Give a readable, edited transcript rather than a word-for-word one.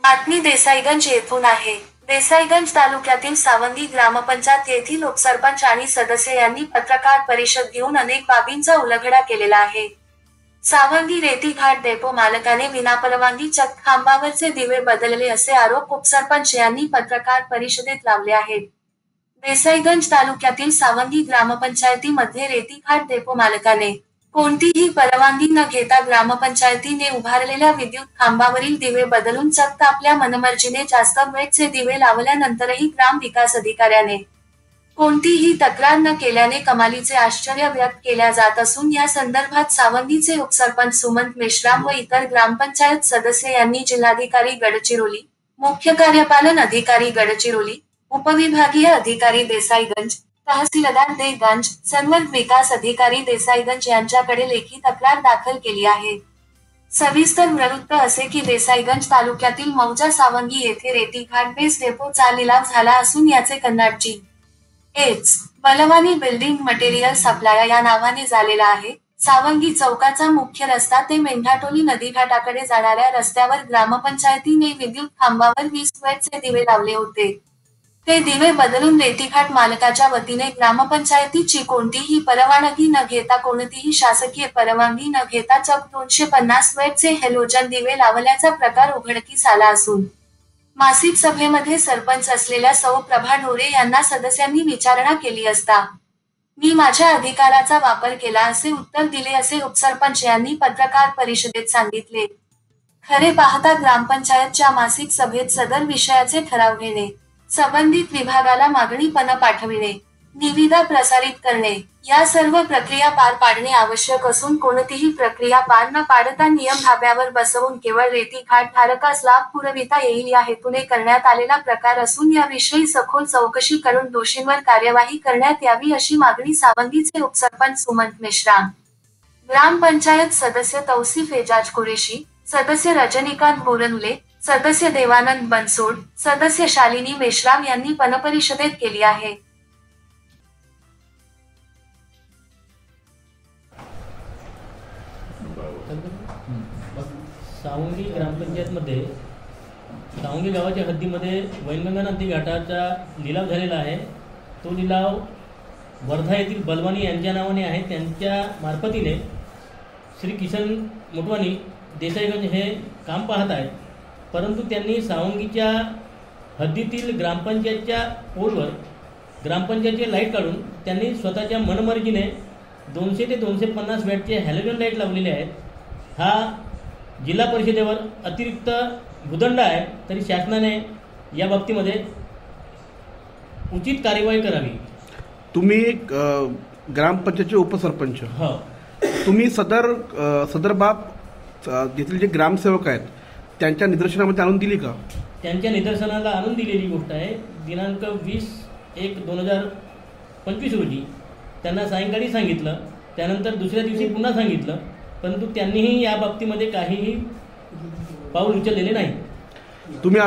बातमी देसाईगंज येथून आहे। देसाईगंज तालुक्यातील सावंगी ग्रामपंचायत येथील उपसरपंच आणि सदस्य यांनी पत्रकार परिषद घेऊन अनेक बाबींचा उलगडा केलेला आहे। सावंगी रेती घाट डेपो मालकाने विनापरवानगी चक्क खांबावरचे दिवे बदलले असे आरोप उपसरपंच यांनी पत्रकार परिषदेत लावले आहेत। देसाईगंज तालुक्यातील सावंगी ग्रामपंचायतीमध्ये रेती घाट डेपो मालकाने कोणतीही परवानगी न घेता ग्रामपंचायतीने उभारलेल्या विद्युत खांबावरील दिवे बदलून चक्क आपल्या मनमर्जीने जास्त वेटचे दिवे लावल्यानंतरही ग्राम विकास अधिकाऱ्याने कोणतीही तक्रार न केल्याने कमालीचे आश्चर्य व्यक्त केल्या जात असून या संदर्भात सावंगीचे उपसरपंच सुमंत मेश्राम व इतर ग्रामपंचायत सदस्य यांनी जिल्हाधिकारी गडचिरोली, मुख्य कार्यपालन अधिकारी गडचिरोली, उपविभागीय अधिकारी देसाईगंज, तहसीलदार देगंज, सर्व विकास अधिकारी देसाईगंज यांच्याकडे लेखी तक्रार दाखल केली आहे। सविस्तर वृत्त असे की देसाईगंज तालुक्यातील मौजा सावंगी येथे रेती घाट बेस डेपोचा लिलाव झाला असून याचे कन्नडची बलवानी बिल्डिंग मटेरियल सप्लाय या नावाने झालेला आहे। सावंगी चौकाचा मुख्य रस्ता ते मेंढाटोली नदीघाटाकडे जाणाऱ्या रस्त्यावर ग्रामपंचायतीने विद्युत खांबावर 20 वेटचे दिवे लावले होते। ते दिवे बदलून रेतीघाट मालकाच्या वतीने ग्रामपंचायतीची कोणतीही परवानगी न घेता कोणतीही शासकीय परवानगी न घेता चक्क 250 वेटचे हॅलोजन दिवे लावल्याचा प्रकार उघडकीस आला असून मासिक सभेमध्ये सरपंच असलेल्या सौ प्रभा ढोरे यांना सदस्यांनी विचारणा केली असता मी माझ्या अधिकाराचा वापर केला असे उत्तर दिले असे उपसरपंच यांनी पत्रकार परिषदेत सांगितले। खरे पाहता ग्रामपंचायतच्या मासिक सभेत सदर विषयाचे ठराव घेणे, संबंधित विभागाला मागणीपत्र पाठविणे, निविदा प्रसारित करणे या सर्व प्रक्रिया पार पाडणे आवश्यक असून कोणतीही प्रक्रिया पार न पाडता नियम धाब्यावर बसवून केवळ रेती घाट धारकास लाभ पुरविता येईल या हेतूने करण्यात आलेला प्रकार असून याविषयी सखोल चौकशी करून दोषींवर कार्यवाही करण्यात यावी अशी मागणी सावंगीचे उपसरपंच सुमंत मेश्राम, ग्रामपंचायत सदस्य तौसिफ एजाज कुरेशी, सदस्य रजनीकांत बोरनुले, सदस्य देवानंद बनसोड, सदस्य शालिनी मेश्राम यांनी पणपरिषदेत केली आहे। सावंगी ग्रामपंचायतमध्ये सावंगी गावाच्या हद्दीमध्ये वैनगंगा नदी घाटाचा लिलाव झालेला आहे। तो लिलाव वर्धा येथील बलवानी यांच्या नावाने आहे। त्यांच्या मार्फतीने श्री किशन मोटवानी देसाईगंज हे काम पाहत आहेत, परंतु त्यांनी सावंगीच्या हद्दीतील ग्रामपंचायतच्या पोलवर ग्रामपंचायतचे लाईट काढून त्यांनी स्वतःच्या मनमर्जीने 200 ते 250 वॅटचे हॅलोजन लाईट लावलेले आहेत। हा जिल्हा परिषदेवर अतिरिक्त भूदंड आहे, तरी शासनाने या बाबतीमध्ये उचित कार्यवाही करावी। तुम्ही ग्रामपंचायतचे उपसरपंच हो, तुम्ही सदर बाब येथील जे ग्रामसेवक आहेत त्यांच्या निदर्शनामध्ये आणून दिली का? त्यांच्या निदर्शनाला आणून दिलेली गोष्ट आहे। दिनांक 20/1/2025 रोजी त्यांना सायंकाळी सांगितलं, त्यानंतर दुसऱ्या दिवशी पुन्हा सांगितलं, परंतु त्यांनीही या बाबतीमध्ये काहीही पाऊल उचललेले नाही। तुम्ही